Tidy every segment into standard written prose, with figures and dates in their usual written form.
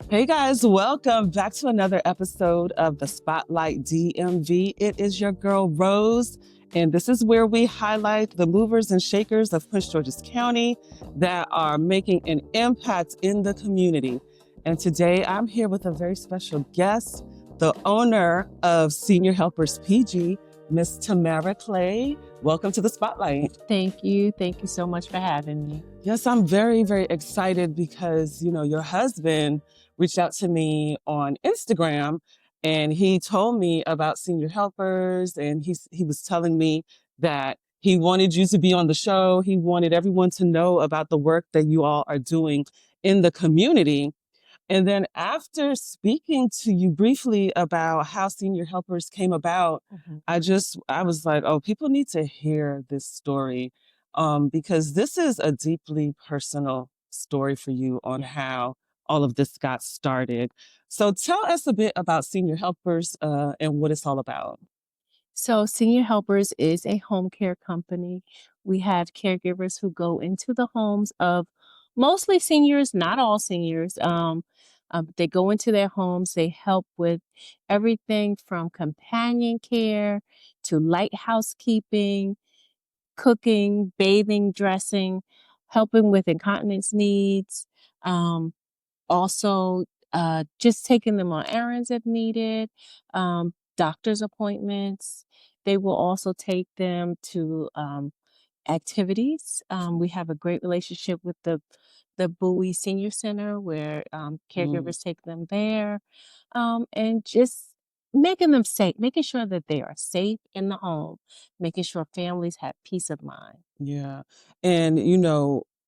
Hey guys, welcome back to another episode of the Spotlight DMV. It is your girl Rose, and this is where we highlight the movers and shakers of Prince George's County that are making an impact in the community. And today I'm here with a very special guest, the owner of Senior Helpers PG, Miss Tamara Clay. Welcome to the Spotlight. Thank you. Thank you so much for having me. Yes, I'm very, very excited because, your husband reached out to me on Instagram and he told me about Senior Helpers, and he was telling me that he wanted you to be on the show. He wanted everyone to know about the work that you all are doing in the community. And then after speaking to you briefly about how Senior Helpers came about, Mhm. I was like, oh, people need to hear this story, because this is a deeply personal story for you on Yeah. how all of this got started. So tell us a bit about Senior Helpers and what it's all about. So, Senior Helpers is a home care company. We have caregivers who go into the homes of mostly seniors, not all seniors. They go into their homes, they help with everything from companion care to light housekeeping, cooking, bathing, dressing, helping with incontinence needs. Um, Also, just taking them on errands if needed, doctor's appointments. They will also take them to activities. We have a great relationship with the Bowie Senior Center where Mm. caregivers take them there, and just making them safe, making sure that they are safe in the home, making sure families have peace of mind. Yeah. And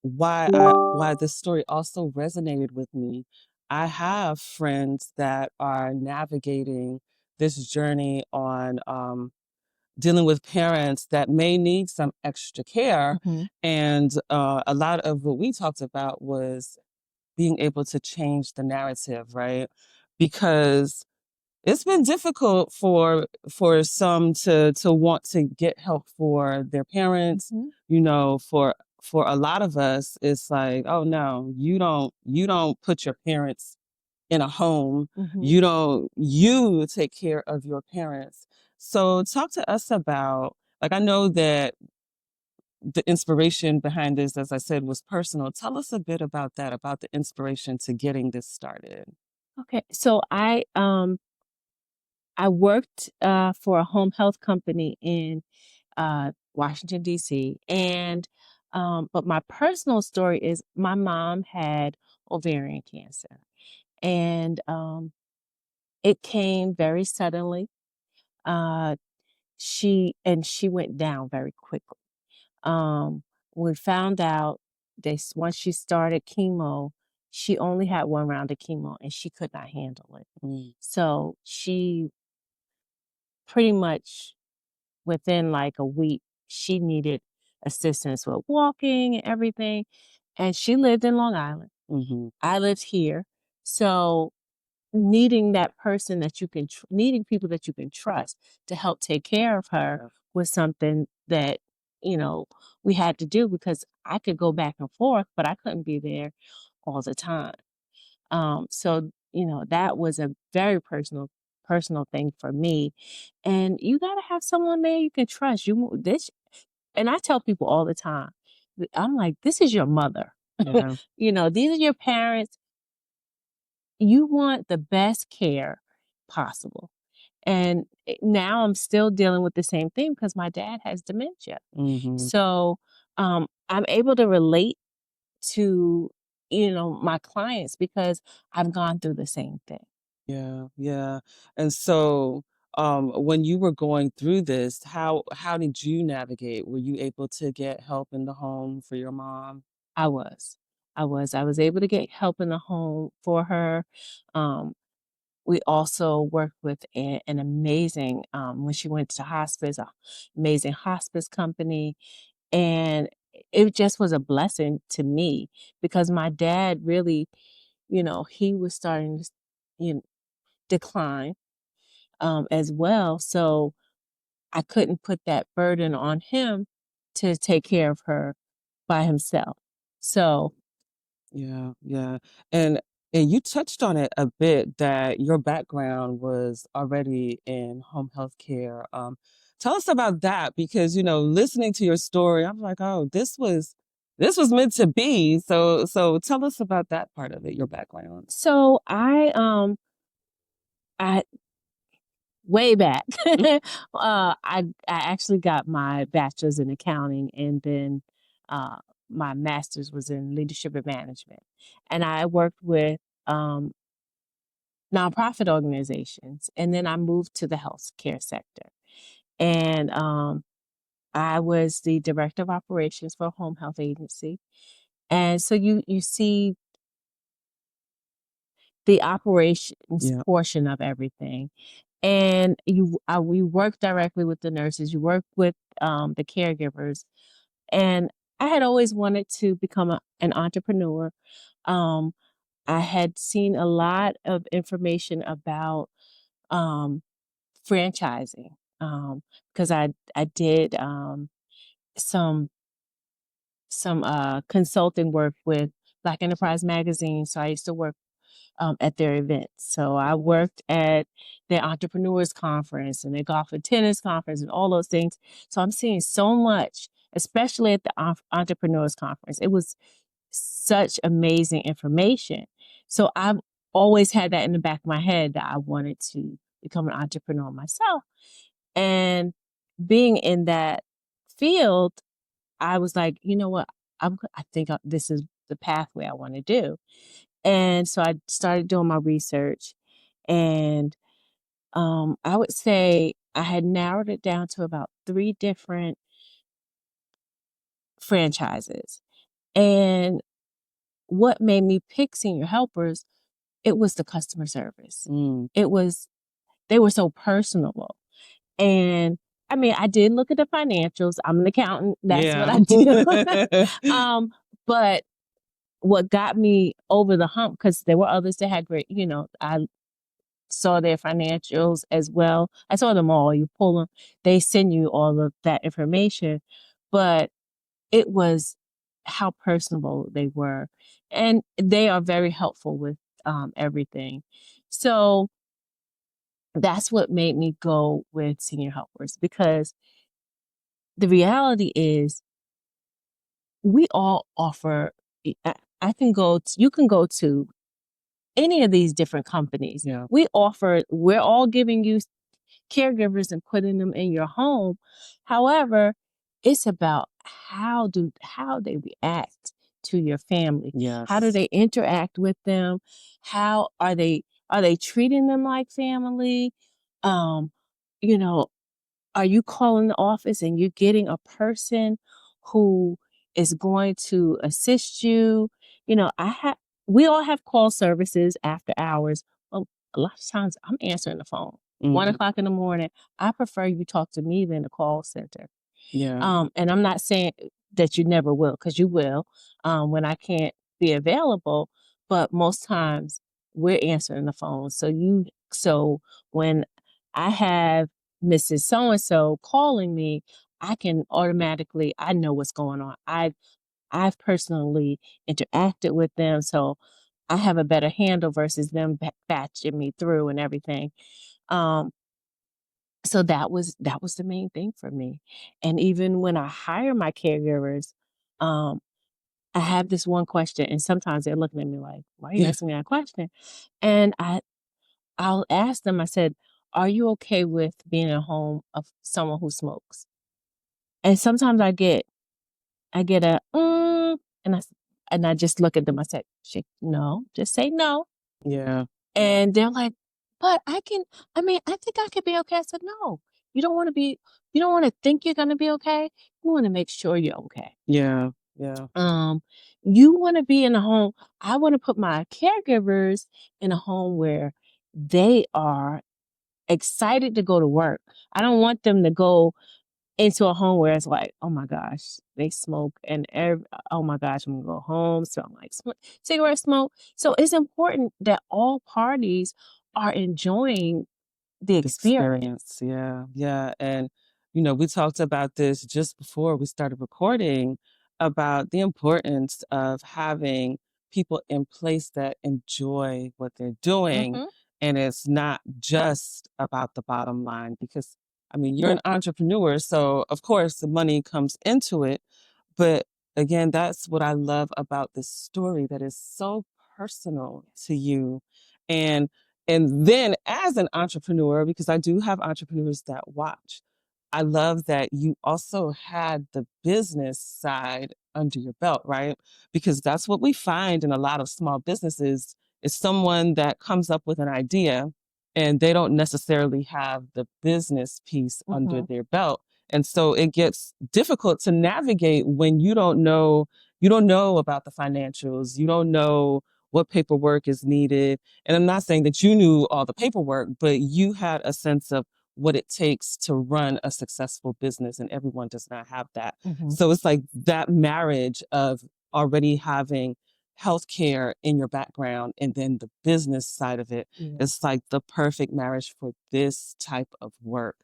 why this story also resonated with me. I have friends that are navigating this journey on dealing with parents that may need some extra care. Mhm. And a lot of what we talked about was being able to change the narrative, right? Because it's been difficult for some to want to get help for their parents. Mhm. For a lot of us, it's like, oh no, you don't put your parents in a home. Mhm. You take care of your parents. So talk to us about, like, I know that the inspiration behind this, as I said, was personal. Tell us a bit about that, about the inspiration to getting this started. Okay, so I worked for a home health company in Washington D.C. and but my personal story is my mom had ovarian cancer, and it came very suddenly. Uh, she went down very quickly. Um, we found out once she started chemo, she only had one round of chemo and she could not handle it. Mm. So she pretty much within like a week, she needed assistance with walking and everything. And she lived in Long Island. Hmm. I lived here. So needing that person that you can, needing people that you can trust to help take care of her was something that, you know, we had to do because I could go back and forth, but I couldn't be there all the time. So that was a very personal thing for me. And you got to have someone there you can trust. And I tell people all the time, I'm like, this is your mother. Yeah. These are your parents. You want the best care possible. And now I'm still dealing with the same thing because my dad has dementia. Hmm. So I'm able to relate to, my clients because I've gone through the same thing. Yeah, yeah. And so, when you were going through this, how did you navigate? Were you able to get help in the home for your mom? I was. I was able to get help in the home for her. Um, we also worked with an amazing, when she went to hospice, a amazing hospice company. And it just was a blessing to me because my dad really, he was starting to, you know, decline as well. So I couldn't put that burden on him to take care of her by himself. So Yeah, yeah. And And you touched on it a bit that your background was already in home health care. Tell us about that because listening to your story, I'm like, oh, this was meant to be. So tell us about that part of it, your background. So I way back, I actually got my bachelor's in accounting, and then uh, my master's was in leadership and management, and I worked with um, nonprofit organizations, and then I moved to the healthcare sector, and I was the director of operations for a home health agency, and so you see the operations Yeah. portion of everything. And we work directly with the nurses, you work with the caregivers. And I had always wanted to become an entrepreneur. Um, I had seen a lot of information about um, franchising because I did some consulting work with Black Enterprise Magazine. So I used to work at their events. So I worked at their entrepreneurs conference and their golf and tennis conference and all those things. So I'm seeing so much, especially at the entrepreneurs conference. It was such amazing information. So I've always had that in the back of my head that I wanted to become an entrepreneur myself. And being in that field, I was like, you know what? I think this is the pathway I want to do. And so I started doing my research, and I would say I had narrowed it down to about 3 different franchises. And what made me pick Senior Helpers, it was the customer service. Mm. It was They were so personable. And I mean, I did look at the financials. I'm an accountant. That's what Yeah. I do. But what got me over the hump, because there were others that had great, I saw their financials as well. I saw them all. You pull them, they send you all of that information. But it was how personable they were. And they are very helpful with everything. So that's what made me go with Senior Helpers, because the reality is we all offer. You can go to any of these different companies. Yeah. We're all giving you caregivers and putting them in your home. However, it's about how they react to your family. How do Yes. they interact with them? How are they treating them like family? Um, you know, are you calling the office and you're getting a person who is going to assist you? You know, we all have call services after hours. Well, a lot of times I'm answering the phone. 1 o'clock in the morning. I prefer you talk to me than the call center. Yeah. And I'm not saying that you never will, because you will, when I can't be available. But most times we're answering the phone. So when I have Mrs. So and so calling me, I know what's going on. I've personally interacted with them, so I have a better handle versus them batching me through and everything. Um, so that was the main thing for me. And even when I hire my caregivers, um, I have this one question, and sometimes they're looking at me like, "Why are you Yeah. asking me that question?" And I'll ask them. I said, "Are you okay with being in a home of someone who smokes?" And sometimes I get a and I just look at them. I said, "No, just say no." Yeah. And they're like, "But I mean, I think I could be okay." I said, "No, you don't want to be, you don't want to think you're going to be okay. You want to make sure you're okay. Yeah. Yeah. Um, you want to be in a home. I want to put my caregivers in a home where they are excited to go to work. I don't want them to go into a home where it's like, oh my gosh, they smoke, and oh my gosh, I'm gonna go home, smell like cigarette smoke." So it's important that all parties are enjoying the The experience. experience. Yeah. Yeah. And, we talked about this just before we started recording about the importance of having people in place that enjoy what they're doing. Mhm. And it's not just about the bottom line because, I mean, you're an entrepreneur. So, of course, the money comes into it. But again, that's what I love about this story that is so personal to you. And and then as an entrepreneur, because I do have entrepreneurs that watch, I love that you also had the business side under your belt, right? Because that's what we find in a lot of small businesses is someone that comes up with an idea and they don't necessarily have the business piece under Mhm. their belt. And so it gets difficult to navigate when you don't know about the financials, you don't know what paperwork is needed. And I'm not saying that you knew all the paperwork, but you had a sense of what it takes to run a successful business, and everyone does not have that. Mhm. So it's like that marriage of already having healthcare in your background and then the business side of it Yeah. is like the perfect marriage for this type of work.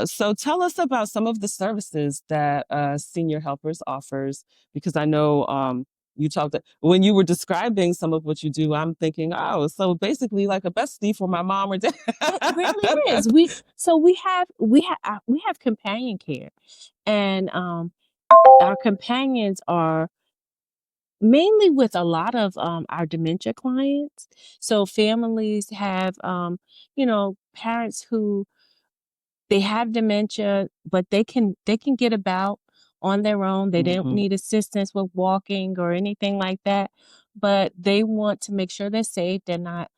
So tell us about some of the services that Senior Helpers offers, because I know you talked when you were describing some of what you do. I'm thinking, oh, so basically like a bestie for my mom or dad. It really is. We have companion care, and our companions are mainly with a lot of our dementia clients. So families have parents who they have dementia, but they can get about on their own. They don't Hmm. need assistance with walking or anything like that, but they want to make sure they're safe. They're not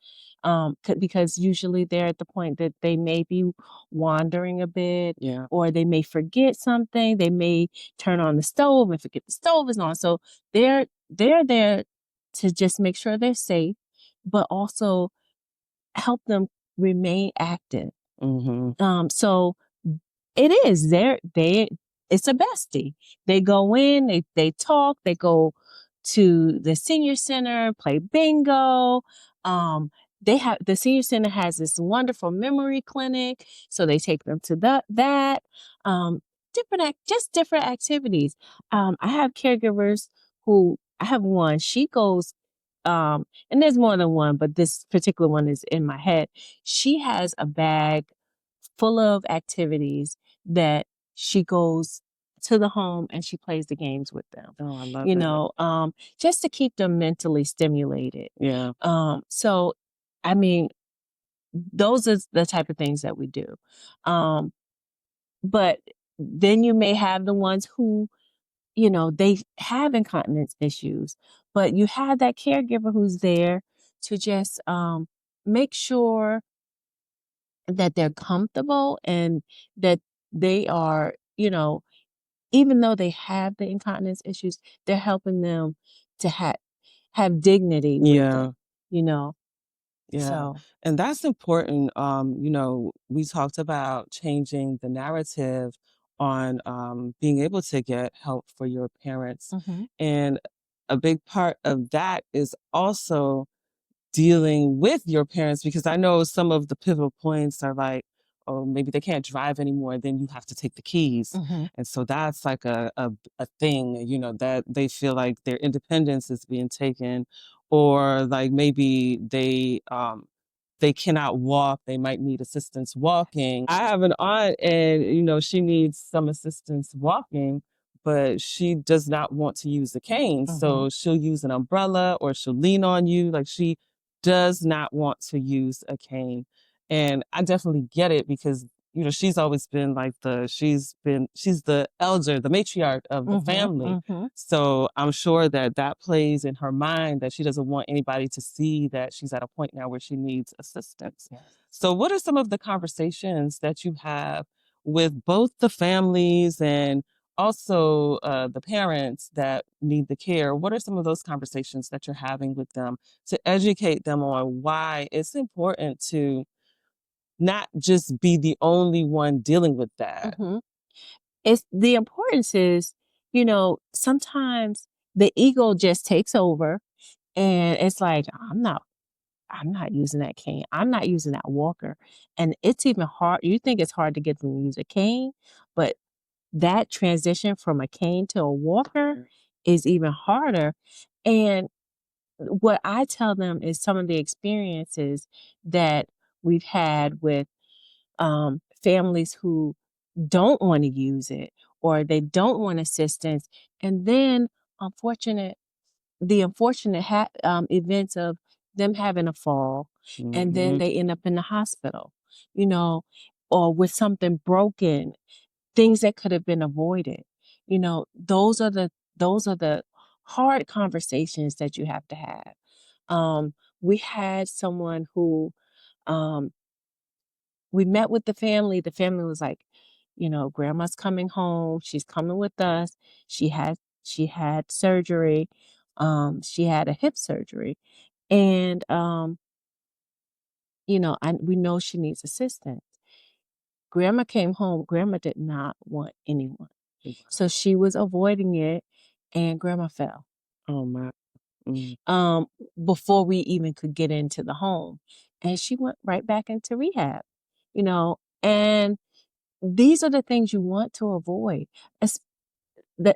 because usually they're at the point that they may be wandering a bit, Yeah. or they may forget something. They may turn on the stove and forget the stove is on. So they're there to just make sure they're safe, but also help them remain active. Hmm. So it is. It's a bestie. They go in, they talk, they go to the senior center, play bingo. The senior center has this wonderful memory clinic, so they take them to that. Um, just different activities. I have caregivers who I have one. She goes, and there's more than one, but this particular one is in my head. She has a bag full of activities that she goes to the home and she plays the games with them, Oh, I love it. just to keep them mentally stimulated. Yeah. So, I mean, those are the type of things that we do. Um, but then you may have the ones who, they have incontinence issues, but you have that caregiver who's there to just make sure that they're comfortable and that they are, even though they have the incontinence issues, they're helping them to have dignity with it, Yeah. you know? Yeah. So, And that's important. We talked about changing the narrative on being able to get help for your parents. mhm, And a big part of that is also dealing with your parents, because I know some of the pivotal points are like, oh, maybe they can't drive anymore, then you have to take the keys. mhm, And so that's like a thing, that they feel like their independence is being taken, or like maybe they cannot walk, they might need assistance walking. I have an aunt and she needs some assistance walking, but she does not want to use a cane. mhm, So she'll use an umbrella or she'll lean on you. Like she does not want to use a cane. And I definitely get it because, she's always been like she's the elder, the matriarch of the mhm, family. mhm. So I'm sure that that plays in her mind that she doesn't want anybody to see that she's at a point now where she needs assistance. Yes. So what are some of the conversations that you have with both the families and also the parents that need the care? What are some of those conversations that you're having with them to educate them on why it's important to not just be the only one dealing with that? Mhm. It's the importance is, sometimes the ego just takes over and it's like, I'm not using that cane. I'm not using that walker. And it's even hard. You think it's hard to get them to use a cane, but that transition from a cane to a walker is even harder. And what I tell them is some of the experiences that we've had with families who don't want to use it or they don't want assistance, and then unfortunate the unfortunate events of them having a fall, and then Mhm. they end up in the hospital, you know, or with something broken, things that could have been avoided. Those are the hard conversations that you have to have. Um, we had someone who um, we met with the family. The family was like, grandma's coming home. She's coming with us. She had surgery. She had a hip surgery, and we know she needs assistance. Grandma came home. Grandma did not want anyone, so she was avoiding it, and grandma fell. Oh my. Mm. Um, before we even could get into the home, and she went right back into rehab. And these are the things you want to avoid, es-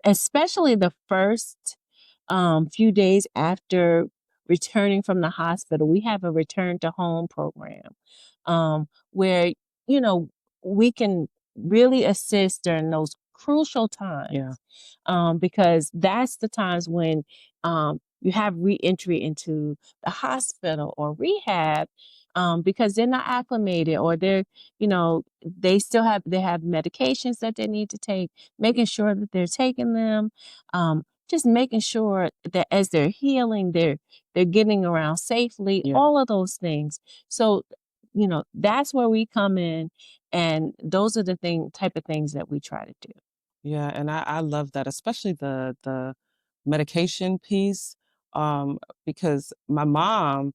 especially the first few days after returning from the hospital. We have a return to home program where, you know, we can really assist during those crucial times. Yeah. Because that's the times when you have reentry into the hospital or rehab, because they're not acclimated, or they have medications that they need to take, making sure that they're taking them, just making sure that as they're healing, they're getting around safely, Yeah. all of those things. So, that's where we come in, and those are the type of things that we try to do. Yeah, and I love that, especially the medication piece, because my mom,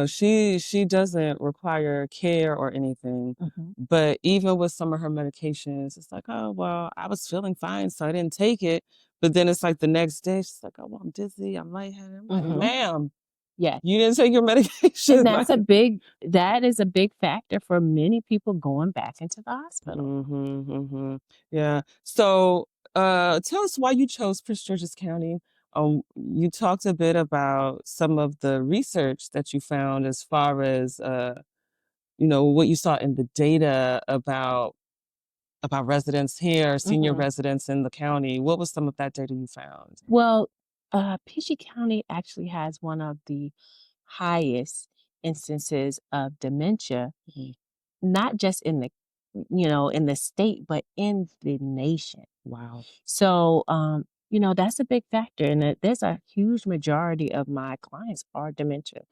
she doesn't require care or anything, Mhm. but even with some of her medications, it's like, oh well, I was feeling fine, so I didn't take it. But then it's like the next day, she's like, oh well, I'm dizzy, I'm lightheaded. I'm like, Mhm. ma'am, Yes. you didn't take your And medication. that is a big factor for many people going back into the hospital. Mhm, mhm. Yeah. So, tell us why you chose Prince George's County. You talked a bit about some of the research that you found as far as, what you saw in the data about residents here, senior Mhm. residents in the county. What was some of that data you found? Well, PG County actually has one of the highest instances of dementia, Mhm. not just in the state, but in the nation. Wow. So, that's a big factor, and there's a huge majority of my clients are dementia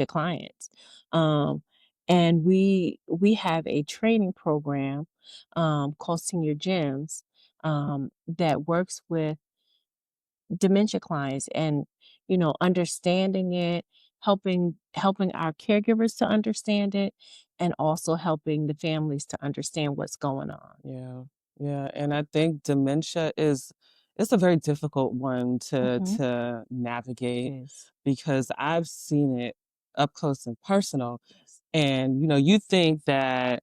clients. Um, and we have a training program called Senior Gems that works with dementia clients, and understanding it, helping our caregivers to understand it, and also helping the families to understand what's going on. Yeah, yeah, and I think dementia is it's a very difficult one to Hmm. It navigate is. because I've seen it up close and personal. Yes. And you think that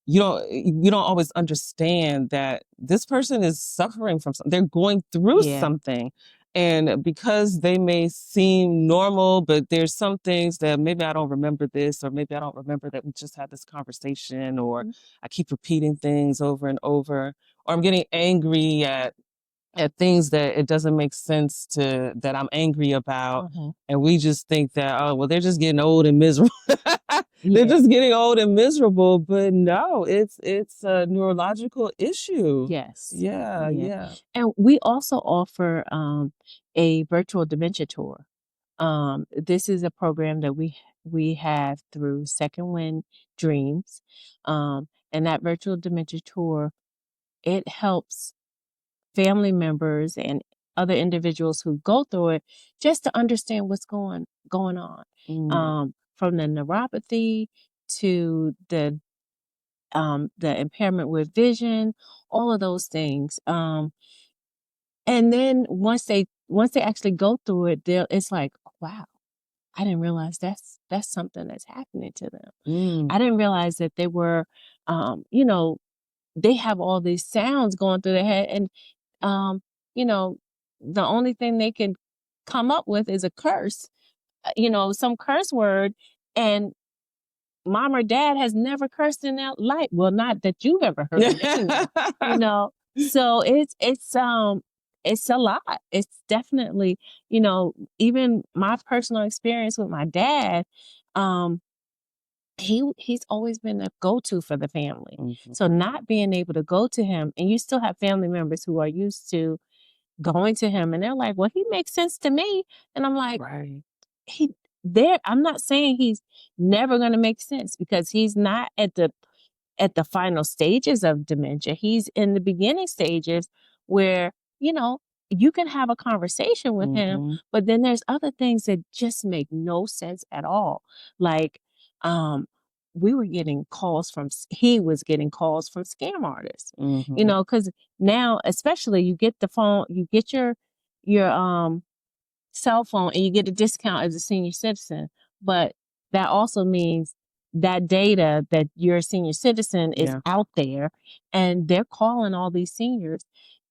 you don't always understand that this person is suffering from something. They're going through Yeah. something. And because they may seem normal, but there's some things that maybe I don't remember this, or maybe I don't remember that we just had this conversation, or Mhm. I keep repeating things over and over, or I'm getting angry at things that it doesn't make sense to that I'm angry about. Mhm. And we just think that, oh, well, they're just getting old and miserable. They're Yeah. just getting old and miserable. But no, it's a neurological issue. Yes. Yeah, Yeah. yeah. And we also offer a virtual dementia tour. This is a program that we have through Second Wind Dreams. And that virtual dementia tour, it helps family members and other individuals who go through it just to understand what's going on. Mm, From the neuropathy to the impairment with vision, all of those things. And then once they actually go through it, it's like, wow, I didn't realize that's something that's happening to them. mm, I didn't realize that they were, you know, they have all these sounds going through their head, and um, you know, the only thing they can come up with is a curse, some curse word, and mom or dad has never cursed in their life. Well, not that you've ever heard of anyway, you know. So it's a lot. It's definitely, even my personal experience with my dad, um, he's always been a go-to for the family. Mhm. So not being able to go to him, and you still have family members who are used to going to him, and they're like, well, he makes sense to me. And I'm like, Right. I'm not saying he's never going to make sense, because he's not at the final stages of dementia. He's in the beginning stages where, you can have a conversation with him, Mhm. but then there's other things that just make no sense at all. Like, um, we were getting calls he was getting calls from scam artists, Mhm. because now, especially, you get the phone, you get your cell phone, and you get a discount as a senior citizen. But that also means that data that you're a senior citizen is Yeah. out there, and they're calling all these seniors.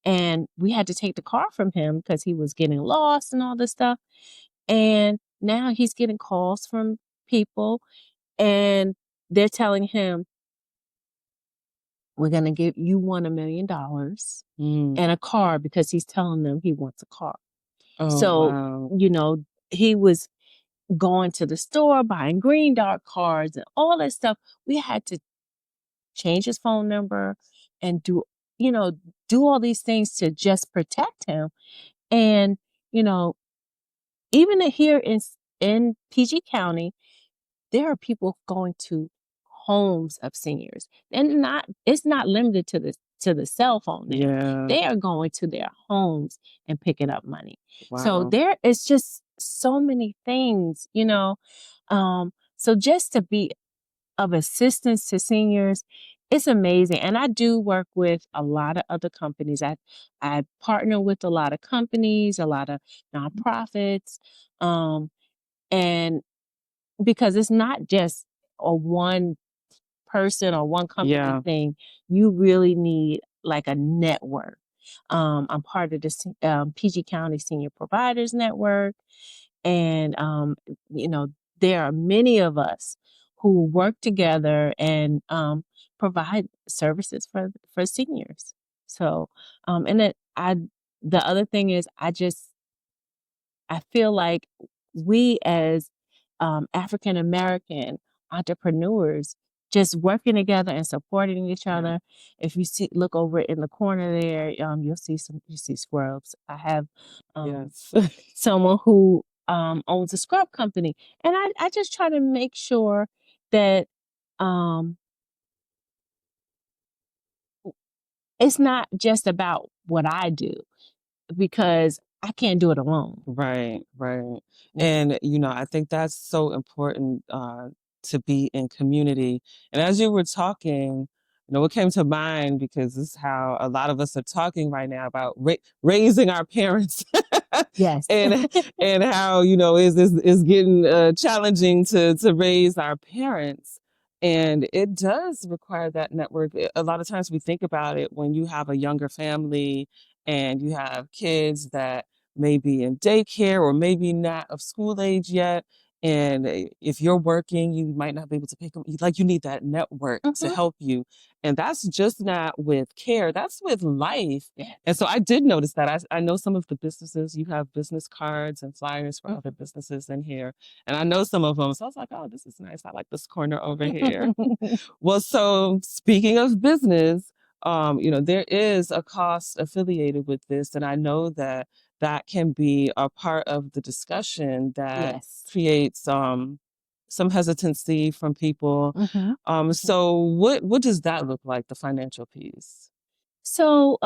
And we had to take the car from him because he was getting lost and all this stuff. And now he's getting calls from people, and they're telling him, we're going to give you $1 million Mm. and a car, because he's telling them he wants a car. Oh, So, wow. he was going to the store, buying green dot cards and all that stuff. We had to change his phone number and you know, do all these things to just protect him. And, you know, even here in PG County, there are people going to homes of seniors. And it's not limited to the cell phone now. Yeah. They are going to their homes and picking up money. So Wow. there is just so many things, so just to be of assistance to seniors, it's amazing. And I do work with a lot of other companies. I partner with a lot of companies, a lot of nonprofits, and because it's not just a one person or one company Yeah. thing. You really need like a network. I'm part of the PG County Senior Providers Network, and you know there are many of us who work together and provide services for seniors. So, and the other thing is, I feel like we as African American entrepreneurs, just working together and supporting each Yeah. other. If you look over in the corner there, you see scrubs. I have Yes. someone who owns a scrub company, and I just try to make sure that um, it's not just about what I do, because I can't do it alone. Right, right. Yeah. And, I think that's so important to be in community. And as you were talking, what came to mind, because this is how a lot of us are talking right now about raising our parents Yes. and and how, is getting challenging to raise our parents. And it does require that network. A lot of times we think about it when you have a younger family and you have kids that maybe in daycare or maybe not of school age yet. And if you're working, you might not be able to pick them. Like, you need that network to Hmm. help you. And that's just not with care, that's with life. Yeah. And so I did notice that. I know some of the businesses, you have business cards and flyers for other Mhm. businesses in here. And I know some of them. So I was like, oh, this is nice. I like this corner over here. Well, so speaking of business, there is a cost affiliated with this. And I know that can be a part of the discussion that Yes. creates some hesitancy from people. Hmm. So what does that look like, the financial piece? So,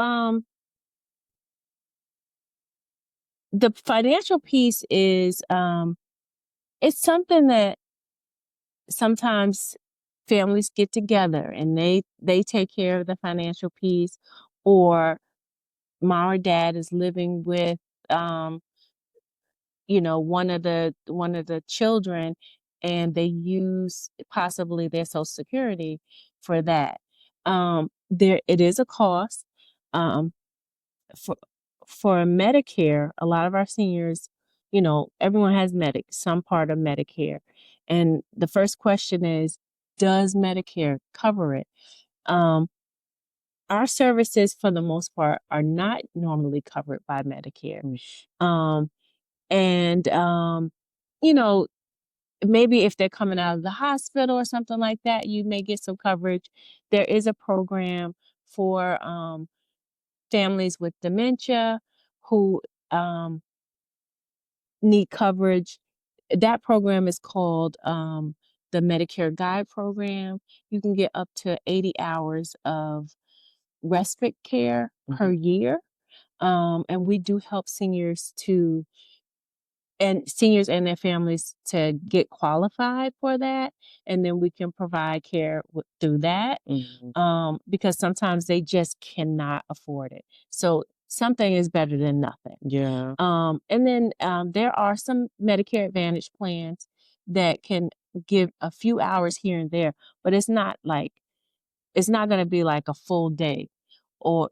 the financial piece is, it's something that sometimes families get together and they take care of the financial piece, or mom or dad is living with, um, one of the children, and they use possibly their Social Security for that. There it is a cost. Um, for Medicare, a lot of our seniors everyone has some part of Medicare. And the first question is, does Medicare cover it? Our services, for the most part, are not normally covered by Medicare. Um, and, you know, maybe if they're coming out of the hospital or something like that, you may get some coverage. There is a program for families with dementia who need coverage. That program is called the Medicare Guide Program. You can get up to 80 hours of respite care per year. And we do help seniors and their families to get qualified for that. And then we can provide care through that. Because sometimes they just cannot afford it. So something is better than nothing. Yeah. And then there are some Medicare Advantage plans that can give a few hours here and there, but it's not going to be like a full day, or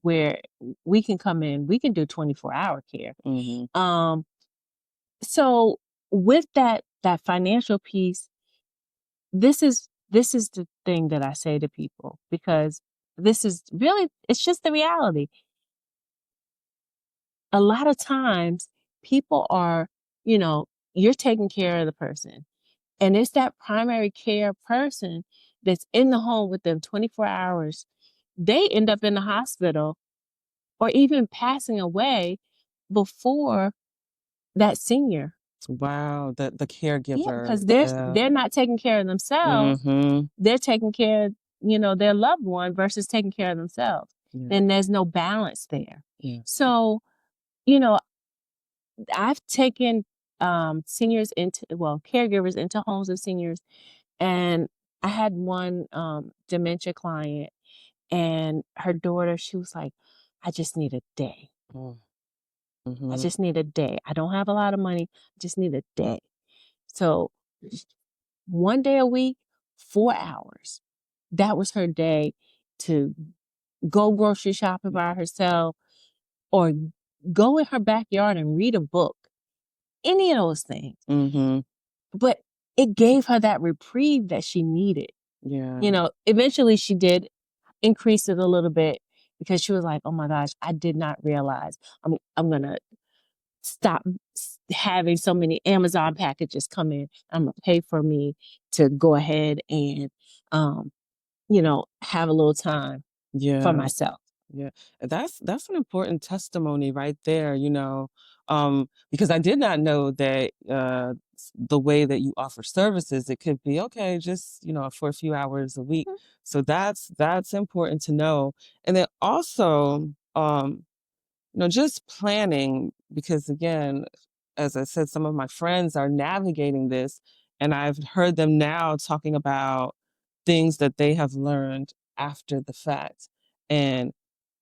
where we can come in, we can do 24-hour care. So with that financial piece, this is the thing that I say to people, because this is really, it's just the reality. A lot of times people are, you're taking care of the person, and it's that primary care person that's in the home with them 24 hours. They end up in the hospital or even passing away before that senior. Wow, the Yeah, caregiver. because they're not taking care of themselves. They're taking care of, their loved one versus taking care of themselves. Yeah. Then there's no balance there. Yeah. So, I've taken caregivers into homes of seniors, and I had one dementia client, and her daughter, she was like, I just need a day. I just need a day. I don't have a lot of money. I just need a day. So one day a week, 4 hours. That was her day to go grocery shopping by herself, or go in her backyard and read a book. Any of those things. But it gave her that reprieve that she needed. Yeah. Eventually she did increase it a little bit, because she was like, oh my gosh, I did not realize I'm going to stop having so many Amazon packages come in. I'm going to pay for me to go ahead and, have a little time for myself. Yeah, that's an important testimony right there, because I did not know that the way that you offer services, it could be okay, just for a few hours a week. So that's important to know. And then also, just planning, because again, as I said, some of my friends are navigating this, and I've heard them now talking about things that they have learned after the fact. And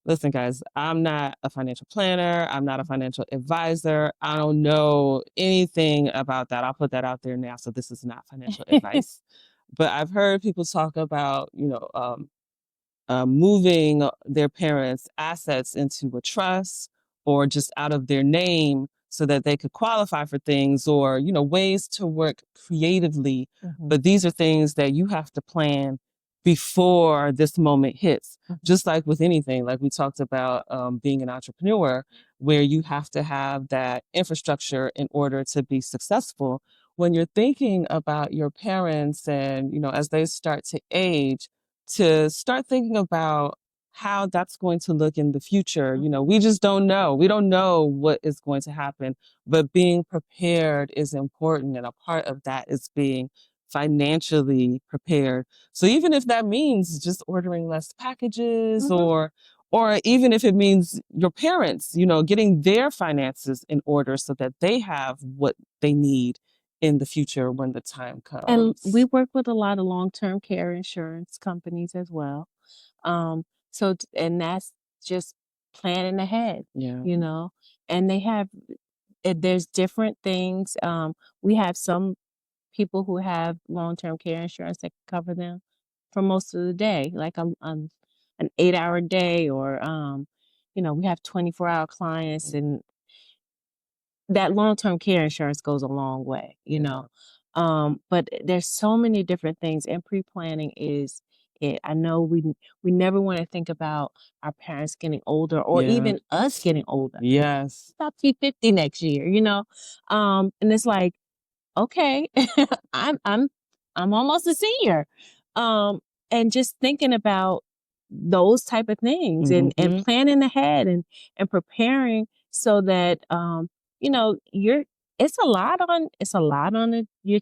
listen, guys, I'm not a financial planner. I'm not a financial advisor. I don't know anything about that. I'll put that out there now. So this is not financial advice. But I've heard people talk about, moving their parents' assets into a trust, or just out of their name, so that they could qualify for things, or, ways to work creatively. But these are things that you have to plan before this moment hits. Just like with anything, like we talked about being an entrepreneur, where you have to have that infrastructure in order to be successful. When you're thinking about your parents and, as they start to age, to start thinking about how that's going to look in the future. We just don't know. We don't know what is going to happen, but being prepared is important. And a part of that is being financially prepared. So even if that means just ordering less packages, or even if it means your parents, getting their finances in order so that they have what they need in the future when the time comes. And we work with a lot of long-term care insurance companies as well. And that's just planning ahead, and they have, there's different things. We have some people who have long-term care insurance that cover them for most of the day, like an 8-hour day, or we have 24-hour clients, and that long-term care insurance goes a long way, you know. But there's so many different things, and pre-planning is it. I know we never want to think about our parents getting older or Yeah. even us getting older. Yes. About to be 50 next year, you know. And it's like, okay, I'm almost a senior. And just thinking about those type of things and Mhm. planning ahead and preparing so that you know, it's a lot on your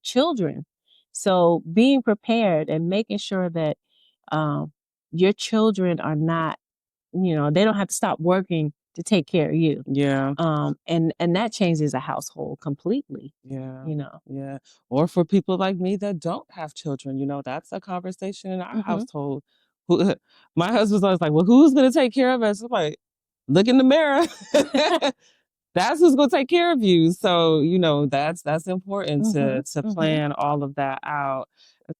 children. So being prepared and making sure that um your children are not, you know, they don't have to stop working to take care of you. Yeah. And that changes a household completely, Yeah. you know. Yeah. Or for people like me that don't have children, you know, that's a conversation in our Mhm. household. Who my husband's always like, "Well, who's gonna take care of us?" I'm like, "Look in the mirror." That's who's gonna take care of you. So, you know, that's important Mhm. to Mhm. plan all of that out.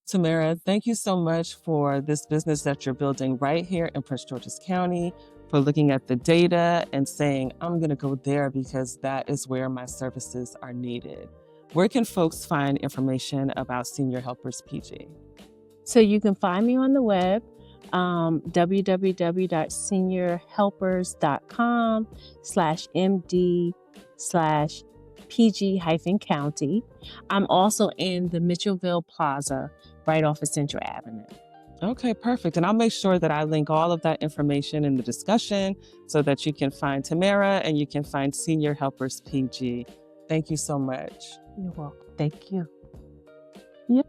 Tamara, thank you so much for this business that you're building right here in Prince George's County, for looking at the data and saying, I'm going to go there because that is where my services are needed. Where can folks find information about Senior Helpers PG? So you can find me on the web, www.seniorhelpers.com/MD/PG-county. I'm also in the Mitchellville Plaza, right off of Central Avenue. Okay, perfect. And I'll make sure that I link all of that information in the discussion so that you can find Tamara and you can find Senior Helpers PG. Thank you so much. You're welcome. Thank you. Yeah.